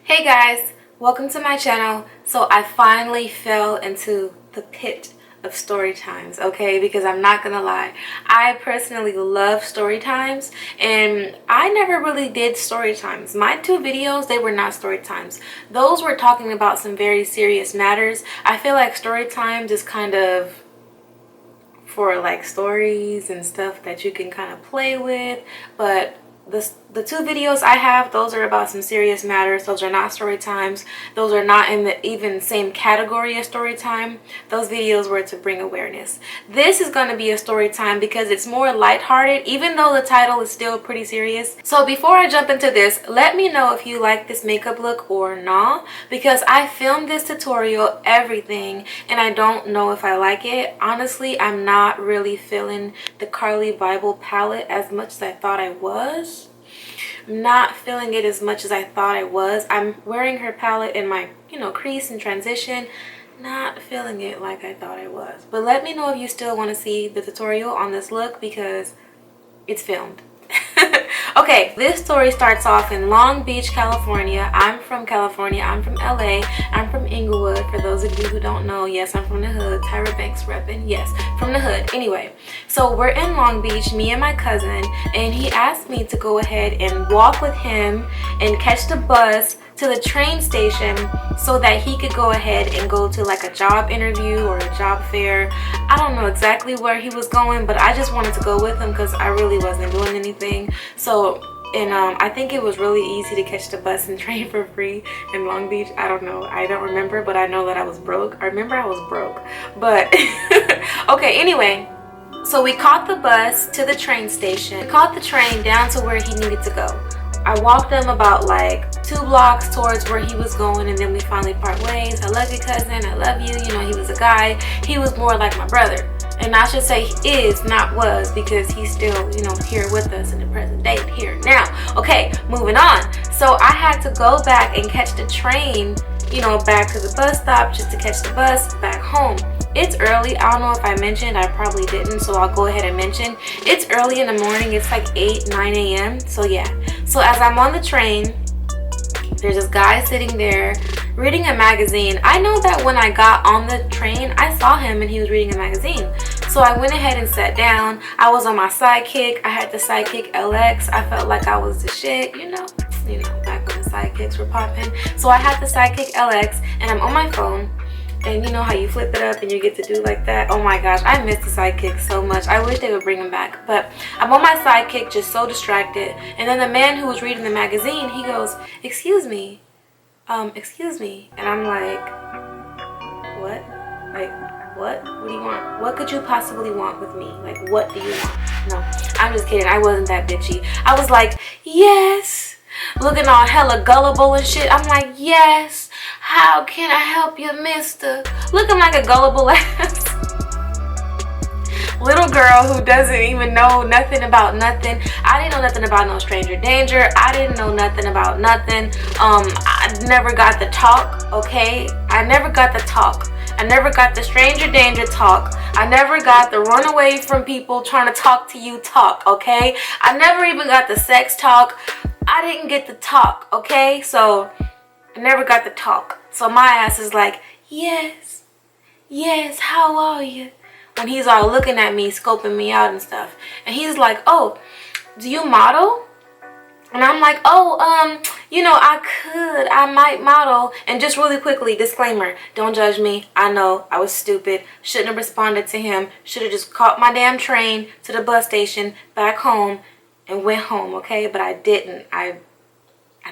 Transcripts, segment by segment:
Hey guys, welcome to my channel. So I finally fell into the pit of story times, okay? Because I'm not gonna lie, I personally love story times, and I never really did story times. My two videos, they were not story times. Those were talking about some very serious matters. I feel like story times is kind of for like stories and stuff that you can kind of play with, but the two videos I have, those are about some serious matters. Those are not story times. Those are not in the even same category as story time. Those videos were to bring awareness. This is going to be a story time because it's more lighthearted, even though the title is still pretty serious. So before I jump into this, let me know if you like this makeup look or not, because I filmed this tutorial, everything, and I don't know if I like it. Honestly, I'm not really feeling the Carly Bible palette as much as I thought I was. Not feeling it as much as I thought I was. I'm wearing her palette in my, crease and transition. Not feeling it like I thought I was. But let me know if you still want to see the tutorial on this look because it's filmed. Okay, this story starts off in Long Beach, California. I'm from California. I'm from LA. I'm from Inglewood. For those of you who don't know, yes, I'm from the hood. Tyra Banks repping. Yes, from the hood. Anyway, so we're in Long Beach, me and my cousin, and he asked me to go ahead and walk with him and catch the bus to the train station so that he could go ahead and go to like a job interview or a job fair. I don't know exactly where he was going, but I just wanted to go with him because I really wasn't doing anything. So, and I think it was really easy to catch the bus and train for free in Long Beach. I don't know. I don't remember, but I know that I was broke. I remember I was broke. But, okay, anyway. So we caught the bus to the train station. We caught the train down to where he needed to go. I walked him about like 2 blocks towards where he was going, and then we finally part ways. I love you, cousin. I love you. He was a guy. He was more like my brother. And I should say is, not was, because he's still, here with us in the present day, here now. Okay, moving on. So I had to go back and catch the train, back to the bus stop just to catch the bus back home. It's early. I don't know if I mentioned. I probably didn't, so I'll go ahead and mention. It's early in the morning. It's like 8, 9 a.m. So yeah. So as I'm on the train, there's this guy sitting there reading a magazine. I know that when I got on the train, I saw him and he was reading a magazine. So I went ahead and sat down. I was on my sidekick. I had the sidekick LX. I felt like I was the shit, back when the sidekicks were popping. So I had the sidekick LX and I'm on my phone. And you know how you flip it up and you get to do like that? Oh my gosh, I miss the sidekick so much. I wish they would bring them back. But I'm on my sidekick just so distracted. And then the man who was reading the magazine, he goes, excuse me. And I'm like, what? Like, what? What do you want? What could you possibly want with me? Like, what do you want? No, I'm just kidding. I wasn't that bitchy. I was like, yes. Looking all hella gullible and shit. I'm like, yes. How can I help you, mister? Looking like a gullible ass little girl who doesn't even know nothing about nothing. I didn't know nothing about no stranger danger. I didn't know nothing about nothing. I never got the talk, okay? I never got the talk. I never got the stranger danger talk. I never got the run away from people trying to talk to you talk, okay? I never even got the sex talk. I didn't get the talk, okay? So I never got the talk. So my ass is like, yes, how are you? When he's all looking at me, scoping me out and stuff. And he's like, oh, do you model? And I'm like, oh, I might model. And just really quickly, disclaimer, don't judge me. I know, I was stupid. Shouldn't have responded to him. Should have just caught my damn train to the bus station, back home, and went home, okay? But I didn't. I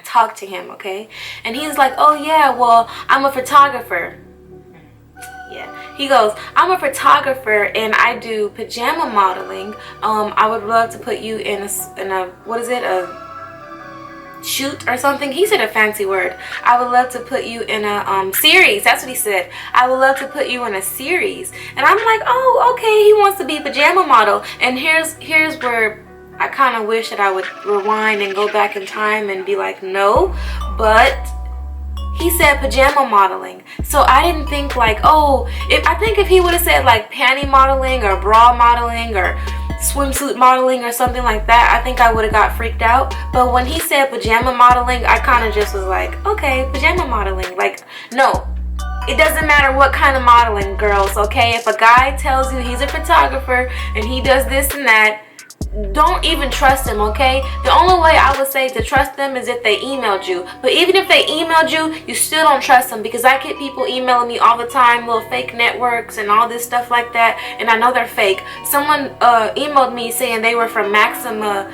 talked to him, okay? And he's like, oh yeah, well, I'm a photographer. Yeah. He goes, I'm a photographer and I do pajama modeling. I would love to put you in a what is it, a shoot or something. He said a fancy word. I would love to put you in a series. That's what he said. I would love to put you in a series. And I'm like, oh, okay, he wants to be a pajama model. And here's where I kind of wish that I would rewind and go back in time and be like, no, but he said pajama modeling. So I didn't think like, oh, I think if he would have said like panty modeling or bra modeling or swimsuit modeling or something like that, I think I would have got freaked out. But when he said pajama modeling, I kind of just was like, okay, pajama modeling. Like, no, it doesn't matter what kind of modeling, girls, okay? If a guy tells you he's a photographer and he does this and that, don't even trust him, okay? The only way I would say to trust them is if they emailed you. But even if they emailed you, you still don't trust them, because I get people emailing me all the time, little fake networks and all this stuff like that, and I know they're fake. Someone emailed me saying they were from Maxima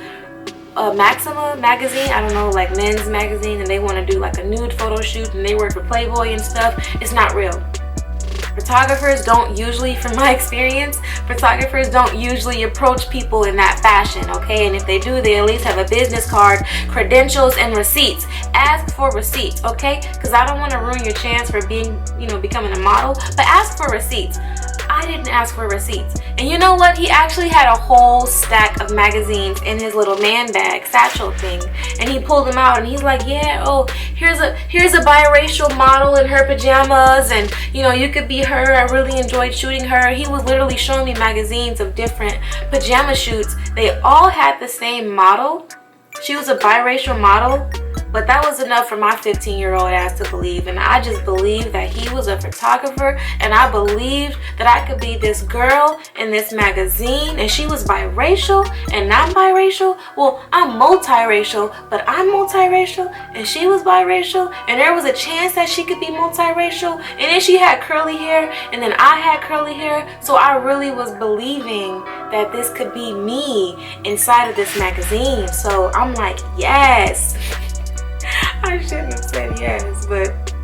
magazine, I don't know, like men's magazine, and they want to do like a nude photo shoot, and they work for Playboy and stuff. It's not real. Photographers don't usually, from my experience, photographers don't usually approach people in that fashion, okay? And if they do, they at least have a business card, credentials, and receipts. Ask for receipts, okay? Because I don't want to ruin your chance for being, becoming a model, but ask for receipts. I didn't ask for receipts. And you know what? He actually had a whole stack of magazines in his little man bag, satchel thing. And he pulled them out and he's like, yeah, oh, here's a biracial model in her pajamas, and you could be her. I really enjoyed shooting her. He was literally showing me magazines of different pajama shoots. They all had the same model. She was a biracial model. But that was enough for my 15-year-old ass to believe. And I just believed that he was a photographer. And I believed that I could be this girl in this magazine. And she was biracial and I'm biracial. Well, I'm multiracial, but I'm multiracial. And she was biracial. And there was a chance that she could be multiracial. And then she had curly hair. And then I had curly hair. So I really was believing that this could be me inside of this magazine. So I'm like, yes. I shouldn't have said yes, but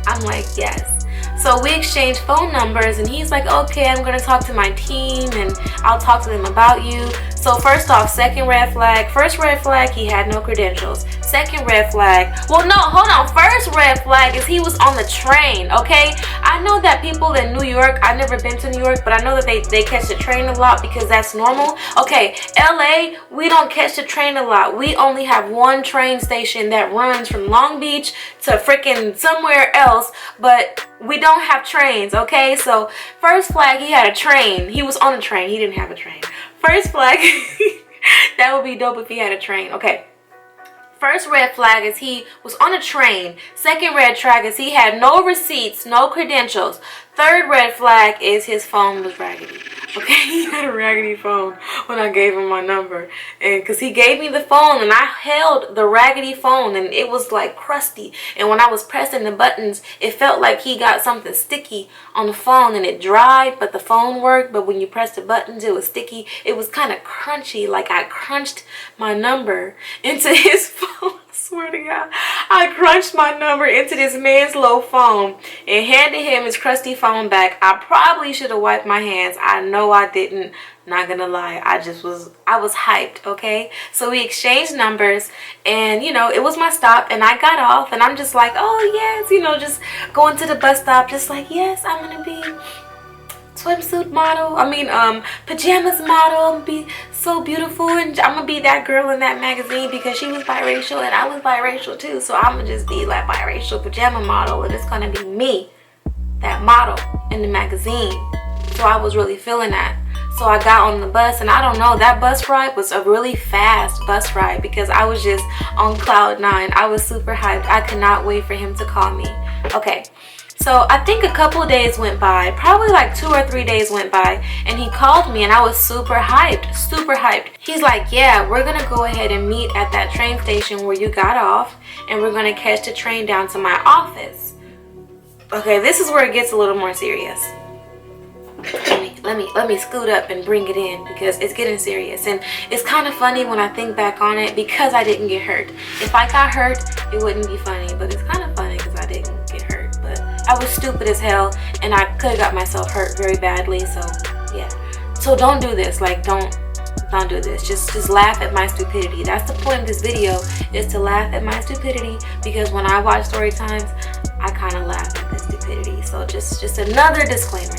I'm like, yes. So we exchanged phone numbers, and he's like, okay, I'm going to talk to my team and I'll talk to them about you. So first off, second red flag. First red flag, he had no credentials. Second red flag, well, no, hold on. First red flag is he was on the train, okay? I know that people in New York, I've never been to New York, but I know that they catch the train a lot because that's normal. Okay, LA, we don't catch the train a lot. We only have one train station that runs from Long Beach to freaking somewhere else, but we don't have trains, okay? So first flag, he had a train. He was on a train. He didn't have a train. First flag, that would be dope if he had a train. Okay. First red flag is he was on a train. Second red flag is he had no receipts, no credentials. Third red flag is his phone was raggedy. Okay, he had a raggedy phone when I gave him my number. And because he gave me the phone and I held the raggedy phone and it was like crusty. And when I was pressing the buttons, it felt like he got something sticky on the phone and it dried, but the phone worked. But when you pressed the buttons, it was sticky. It was kind of crunchy, like I crunched my number into his phone. I swear to God, I crunched my number into this man's low phone and handed him his crusty phone back. I probably should have wiped my hands. I know I didn't. Not gonna lie, I was hyped, okay? So we exchanged numbers and it was my stop and I got off and I'm just like, oh yes, just going to the bus stop, just like, yes, I'm gonna be swimsuit model, pajamas model. I'm gonna be so beautiful and I'm gonna be that girl in that magazine because she was biracial and I was biracial too. So I'm gonna just be like biracial pajama model and it's gonna be me, that model in the magazine. So I was really feeling that. So I got on the bus and I don't know, that bus ride was a really fast bus ride because I was just on cloud nine. I was super hyped. I could not wait for him to call me. Okay. So I think a couple of days went by, probably like 2 or 3 days went by, and he called me and I was super hyped, super hyped. He's like, yeah, we're going to go ahead and meet at that train station where you got off and we're going to catch the train down to my office. Okay, this is where it gets a little more serious. Let me scoot up and bring it in because it's getting serious. And it's kind of funny when I think back on it because I didn't get hurt. If I got hurt, it wouldn't be funny, but it's kind of funny because I didn't get hurt. But I was stupid as hell and I could have got myself hurt very badly. So yeah, so don't do this. Like don't do this. Just laugh at my stupidity. That's the point of this video, is to laugh at my stupidity, because when I watch story times I kind of laugh at the stupidity. So just another disclaimer,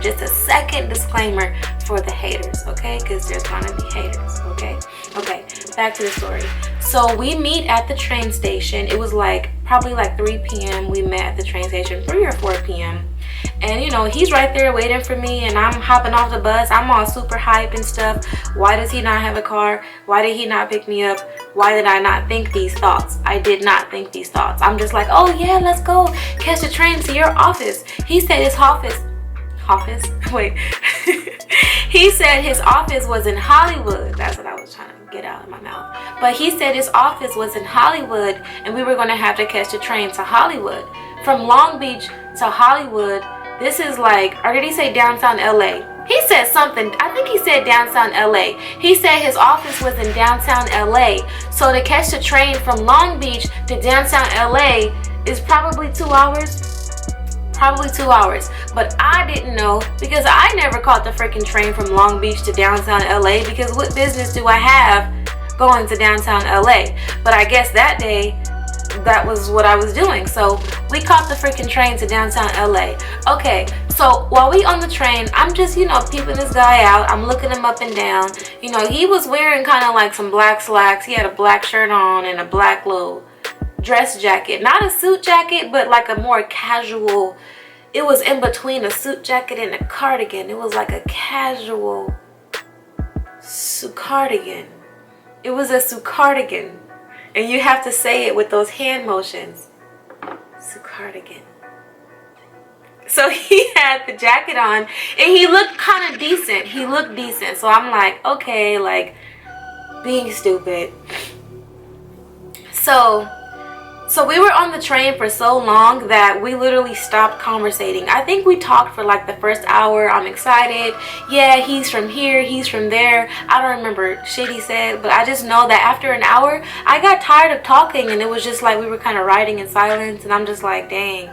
just a second disclaimer for the haters, okay? Because there's gonna be haters, okay? Okay, back to the story. So we meet at the train station. It was like probably like 3 p.m. we met at the train station, 3 or 4 p.m. And you know, he's right there waiting for me, and I'm hopping off the bus. I'm all super hype and stuff. Why does he not have a car? Why did he not pick me up? Why did I not think these thoughts? I did not think these thoughts. I'm just like, oh yeah, let's go catch the train to your office. He said his office wait he said his office was in Hollywood. That's what I was trying to get out of my mouth. But he said his office was in Hollywood, and we were going to have to catch the train to Hollywood. From Long Beach to Hollywood, this is like, or did he say downtown LA? He said something. I think he said downtown LA. He said his office was in downtown LA. So to catch the train from Long Beach to downtown LA is probably 2 hours. Probably 2 hours. But I didn't know, because I never caught the freaking train from Long Beach to downtown LA, because what business do I have going to downtown LA? But I guess that day, that was what I was doing. So we caught the freaking train to downtown LA. Okay, so while we on the train, I'm just, you know, peeping this guy out. I'm looking him up and down. You know, he was wearing kind of like some black slacks. He had a black shirt on and a black little dress jacket. Not a suit jacket, but like a more casual. It was in between a suit jacket and a cardigan. It was like a casual cardigan. It was a cardigan. And you have to say it with those hand motions. Cardigan. So he had the jacket on, and he looked kind of decent. He looked decent. So I'm like, okay, like being stupid. So we were on the train for so long that we literally stopped conversating. I think we talked for like the first hour. I'm excited. Yeah, he's from here, he's from there. I don't remember shit he said, but I just know that after an hour, I got tired of talking, and it was just like we were kind of riding in silence, and I'm just like, dang,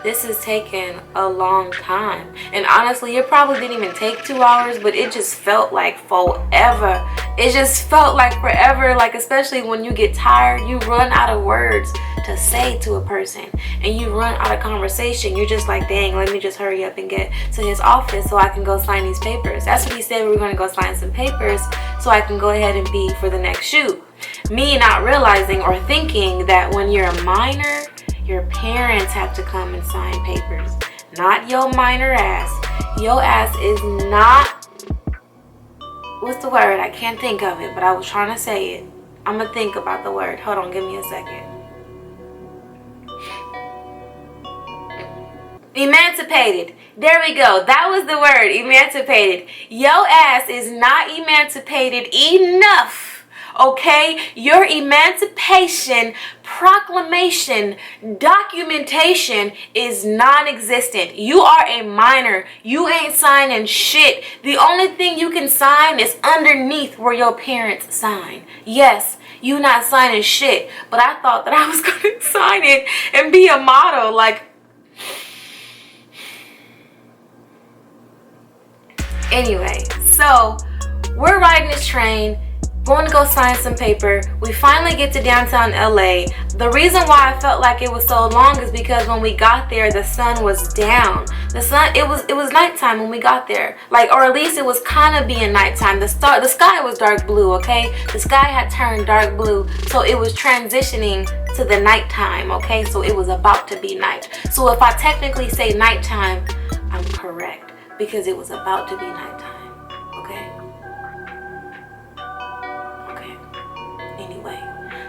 this is taking a long time. And honestly, it probably didn't even take 2 hours, but it just felt like forever. It just felt like forever, like especially when you get tired, you run out of words to say to a person, and you run out of conversation. You're just like, dang, let me just hurry up and get to his office so I can go sign these papers. That's what he said. We were going to go sign some papers so I can go ahead and be for the next shoot. Me not realizing or thinking that when you're a minor, your parents have to come and sign papers, not your minor ass. Your ass is not, what's the word? I can't think of it, but I was trying to say it. I'm gonna think about the word. Hold on, give me a second. Emancipated. There we go. That was the word, emancipated. Your ass is not emancipated enough. Okay, your emancipation proclamation documentation is non-existent. You are a minor. You ain't signing shit. The only thing you can sign is underneath where your parents sign. Yes, you not signing shit. But I thought that I was going to sign it and be a model. Like, anyway, so we're riding this train, going to go sign some paper. We finally get to downtown LA. The reason why I felt like it was so long is because when we got there, the sun was down. The sun, it was nighttime when we got there. Like, or at least it was kind of being nighttime. The sky was dark blue, okay? The sky had turned dark blue, so it was transitioning to the nighttime, okay? So it was about to be night. So if I technically say nighttime, I'm correct, because it was about to be nighttime, okay?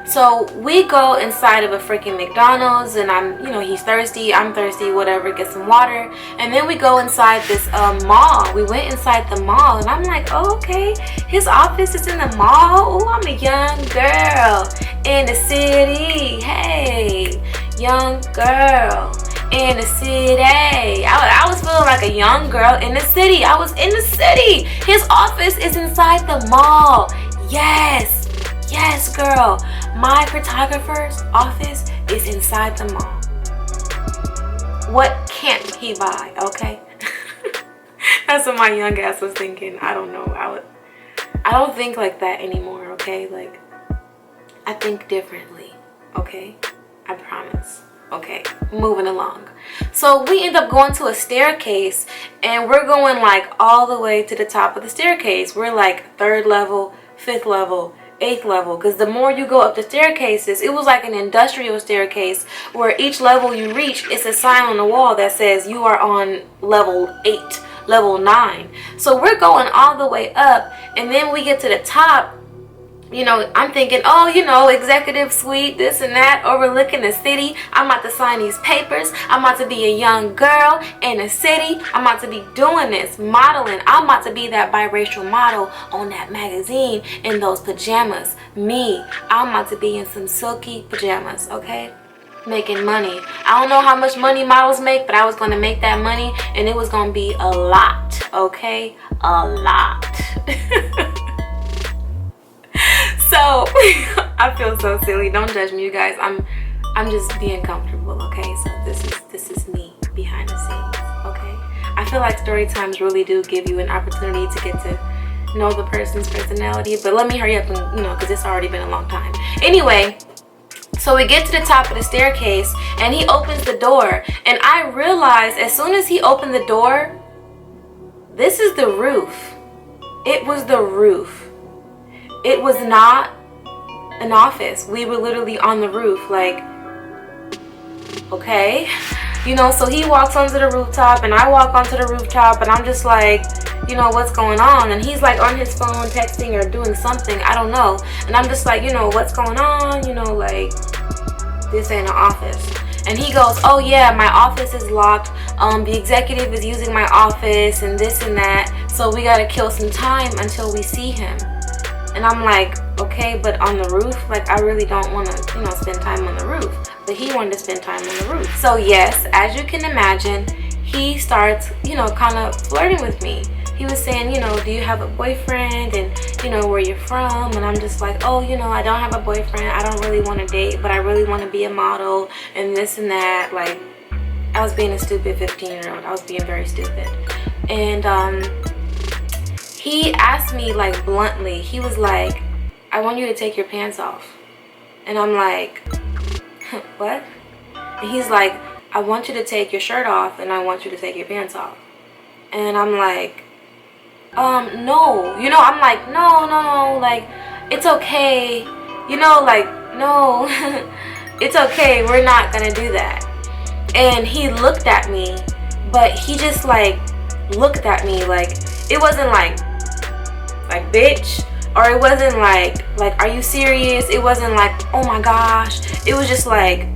So we go inside of a freaking McDonald's, and he's thirsty, I'm thirsty, whatever, get some water. And then we go inside this mall. We went inside the mall, and I'm like, oh, okay, his office is in the mall. Oh, I'm a young girl in the city. Hey, young girl in the city. I was feeling like a young girl in the city. I was in the city. His office is inside the mall. Yes, girl. My photographer's office is inside the mall. What can't he buy, okay? That's what my young ass was thinking. I don't know. I don't think like that anymore, okay? Like, I think differently, okay? I promise. Okay, moving along. So we end up going to a staircase, and we're going like all the way to the top of the staircase. We're like 3rd level, 5th level, 8th level, because the more you go up the staircases, it was like an industrial staircase where each level you reach, it's a sign on the wall that says you are on level 8, level 9. So we're going all the way up, and then we get to the top. You know, I'm thinking, oh, you know, executive suite, this and that, overlooking the city. I'm about to sign these papers. I'm about to be a young girl in the city. I'm about to be doing this, modeling. I'm about to be that biracial model on that magazine in those pajamas. Me, I'm about to be in some silky pajamas, okay? Making money. I don't know how much money models make, but I was going to make that money, and it was going to be a lot, okay? A lot. So I feel so silly. Don't judge me, you guys. I'm just being comfortable, okay? So this is me behind the scenes, okay? I feel like story times really do give you an opportunity to get to know the person's personality, but let me hurry up and, you know, because it's already been a long time. Anyway, so we get to the top of the staircase, and he opens the door, and I realized as soon as he opened the door, this is the roof. It was the roof. It was not an office. We were literally on the roof, like, okay. You know, so he walks onto the rooftop, and I walk onto the rooftop, and I'm just like, you know, what's going on? And he's like on his phone texting or doing something, I don't know. And I'm just like, you know, what's going on? You know, like, this ain't an office. And he goes, oh yeah, my office is locked. The executive is using my office and this and that. So we gotta kill some time until we see him. And I'm like, okay, but on the roof, like, I really don't want to, you know, spend time on the roof. But he wanted to spend time on the roof. So yes, as you can imagine, he starts, you know, kind of flirting with me. He was saying, you know, do you have a boyfriend, and, you know, where you're from? And I'm just like, oh, you know, I don't have a boyfriend. I don't really want to date, but I really want to be a model and this and that. Like, I was being a stupid 15-year-old. I was being very stupid. And he asked me, like, bluntly, he was like, I want you to take your pants off. And I'm like, what? And he's like, I want you to take your shirt off, and I want you to take your pants off. And I'm like, no. You know, I'm like, no, like, it's okay. You know, like, no, it's okay. We're not gonna do that. And he looked at me, but he just, like, looked at me, like, it wasn't like bitch, or it wasn't like are you serious? It wasn't like, oh my gosh. It was just like,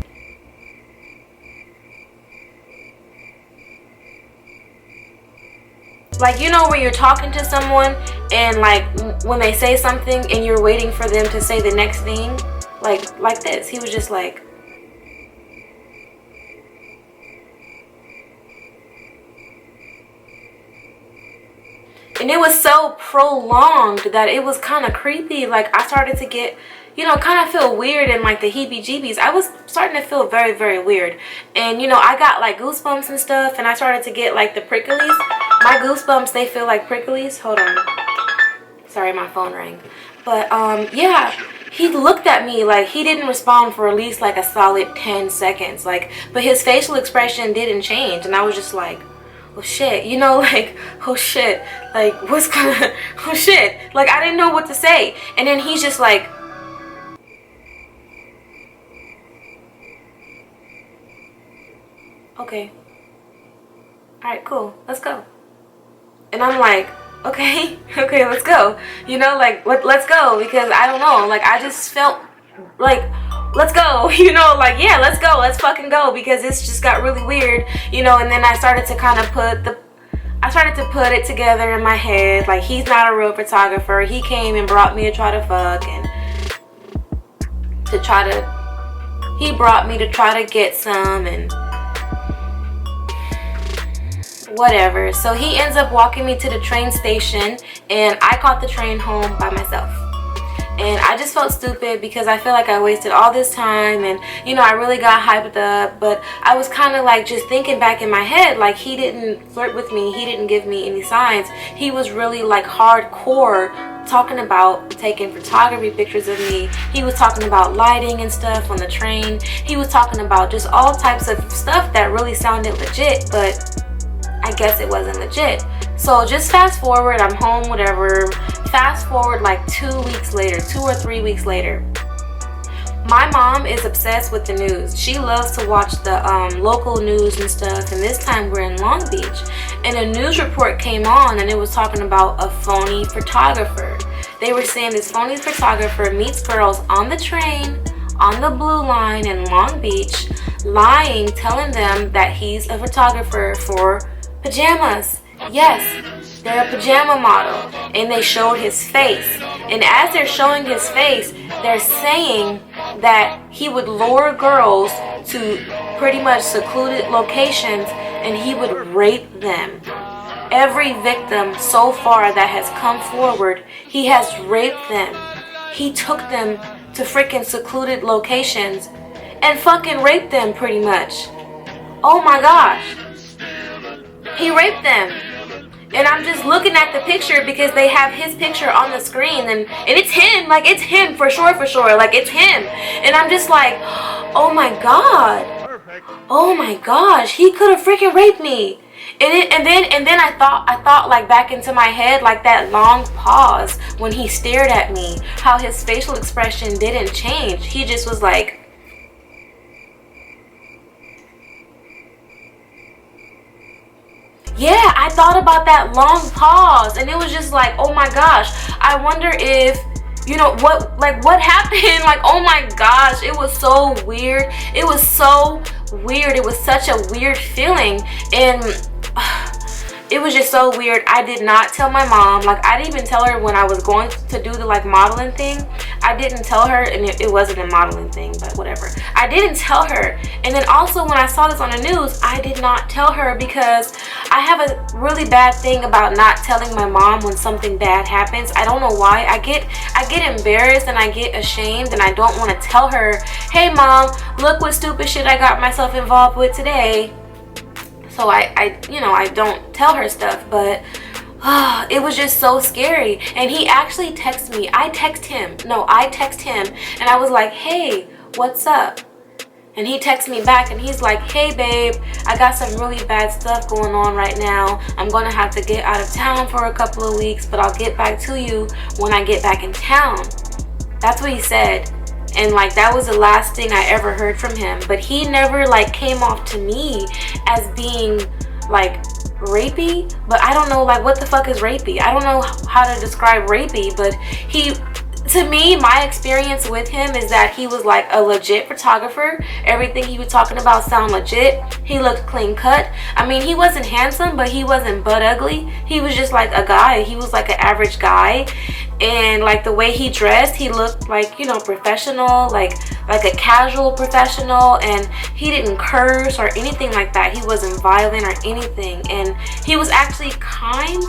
you know, where you're talking to someone, and like when they say something and you're waiting for them to say the next thing, like this. He was just like, and it was so prolonged that it was kind of creepy. Like, I started to get, you know, kind of feel weird and like the heebie-jeebies. I was starting to feel very, very weird. And, you know, I got like goosebumps and stuff, and I started to get like the pricklies. My goosebumps, they feel like pricklies. Hold on. Sorry, my phone rang. But, yeah, he looked at me like he didn't respond for at least like a solid 10 seconds. Like, but his facial expression didn't change. And I was just like, oh shit, you know, like, oh shit, like, what's gonna, oh shit, like, I didn't know what to say. And then he's just like, okay, alright, cool, let's go. And I'm like, okay, let's go, you know, like, let's go, because I don't know, like, I just felt like, let's go, you know, like, yeah, let's go, let's fucking go, because this just got really weird, you know. And then I started to kind of put it together in my head, like, he's not a real photographer. He came and brought me to try to fuck, and he brought me to try to get some, and whatever. So he ends up walking me to the train station, and I caught the train home by myself. And I just felt stupid because I feel like I wasted all this time, and, you know, I really got hyped up. But I was kind of like just thinking back in my head, like, he didn't flirt with me, he didn't give me any signs. He was really like hardcore talking about taking photography pictures of me. He was talking about lighting and stuff on the train. He was talking about just all types of stuff that really sounded legit, but I guess it wasn't legit. So just fast forward, I'm home, whatever. Fast forward like 2 weeks later, 2 or 3 weeks later. My mom is obsessed with the news. She loves to watch the local news and stuff, and this time we're in Long Beach. And a news report came on, and it was talking about a phony photographer. They were saying this phony photographer meets girls on the train, on the blue line in Long Beach, lying, telling them that he's a photographer for pajamas. Yes, they're a pajama model, and they showed his face. And as they're showing his face, they're saying that he would lure girls to pretty much secluded locations and he would rape them. Every victim so far that has come forward, he has raped them. He took them to freaking secluded locations and fucking raped them pretty much. Oh my gosh. He raped them. And I'm just looking at the picture because they have his picture on the screen, and it's him, like it's him for sure, like it's him. And I'm just like, oh my god, oh my gosh, he could have freaking raped me. And then I thought like back into my head, like that long pause when he stared at me, how his facial expression didn't change. He just was like, yeah, I thought about that long pause, and it was just like, oh my gosh, I wonder if, you know, what happened? Like, oh my gosh, it was so weird. It was so weird. It was such a weird feeling, and it was just so weird. I did not tell my mom. Like, I didn't even tell her when I was going to do the like modeling thing. I didn't tell her, and it wasn't a modeling thing, but whatever. I didn't tell her. And then also when I saw this on the news, I did not tell her because I have a really bad thing about not telling my mom when something bad happens. I don't know why. I get embarrassed and I get ashamed, and I don't want to tell her, hey mom, look what stupid shit I got myself involved with today. So I don't tell her stuff, but it was just so scary. And he actually texted me. I text him, and I was like, hey, what's up? And he texts me back, and he's like, hey babe, I got some really bad stuff going on right now. I'm gonna have to get out of town for a couple of weeks, but I'll get back to you when I get back in town. That's what he said. And like, that was the last thing I ever heard from him. But he never like came off to me as being like rapey. But I don't know, like, what the fuck is rapey? I don't know how to describe rapey, but to me, my experience with him is that he was like a legit photographer. Everything he was talking about sounded legit. He looked clean cut. I mean, he wasn't handsome, but he wasn't butt ugly. He was just like a guy. He was like an average guy. And like the way he dressed, he looked like, you know, professional, like a casual professional. And he didn't curse or anything like that. He wasn't violent or anything. And he was actually kind.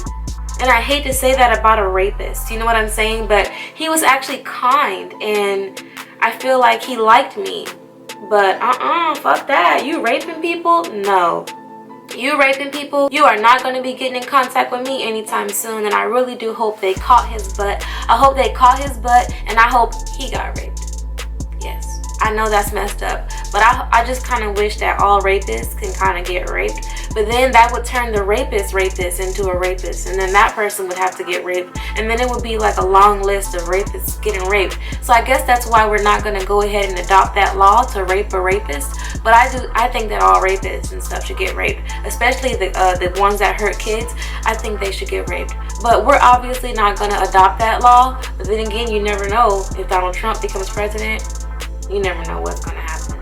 And I hate to say that about a rapist, you know what I'm saying? But he was actually kind, and I feel like he liked me. But fuck that. You raping people? No. You raping people? You are not going to be getting in contact with me anytime soon. And I really do hope they caught his butt. I hope they caught his butt, and I hope he got raped. Yes. I know that's messed up, but I just kind of wish that all rapists can kind of get raped. But then that would turn the rapist into a rapist, and then that person would have to get raped, and then it would be like a long list of rapists getting raped. So I guess that's why we're not going to go ahead and adopt that law to rape a rapist. But I think that all rapists and stuff should get raped, especially the ones that hurt kids. I think they should get raped. But we're obviously not going to adopt that law. But then again, you never know if Donald Trump becomes president. You never know what's going to happen.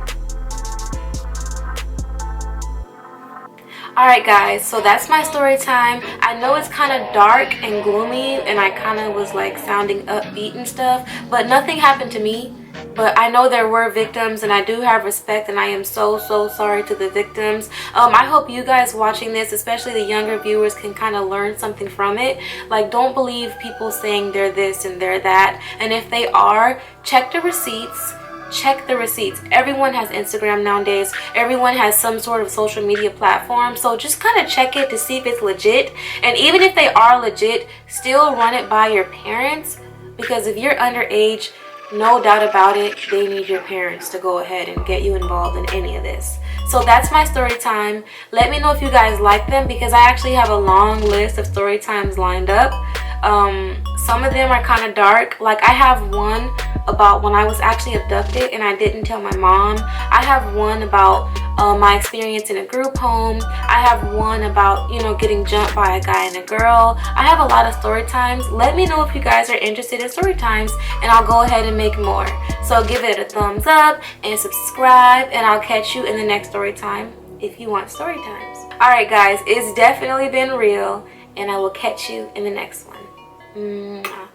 Alright guys, so that's my story time. I know it's kind of dark and gloomy, and I kind of was like sounding upbeat and stuff, but nothing happened to me. But I know there were victims, and I do have respect, and I am so sorry to the victims. I hope you guys watching this, especially the younger viewers, can kind of learn something from it. Like, don't believe people saying they're this and they're that, and if they are, check the receipts. Check the receipts. Everyone has Instagram nowadays. Everyone has some sort of social media platform. So just kind of check it to see if it's legit. And even if they are legit, still run it by your parents. Because if you're underage, no doubt about it, they need your parents to go ahead and get you involved in any of this. So that's my story time. Let me know if you guys like them, because I actually have a long list of story times lined up. Some of them are kind of dark. Like I have one about when I was actually abducted and I didn't tell my mom. I have one about my experience in a group home. I have one about, you know, getting jumped by a guy and a girl. I have a lot of story times. Let me know if you guys are interested in story times, and I'll go ahead and make more. So give it a thumbs up and subscribe, and I'll catch you in the next story time if you want story times. Alright guys, it's definitely been real, and I will catch you in the next one. Mwah.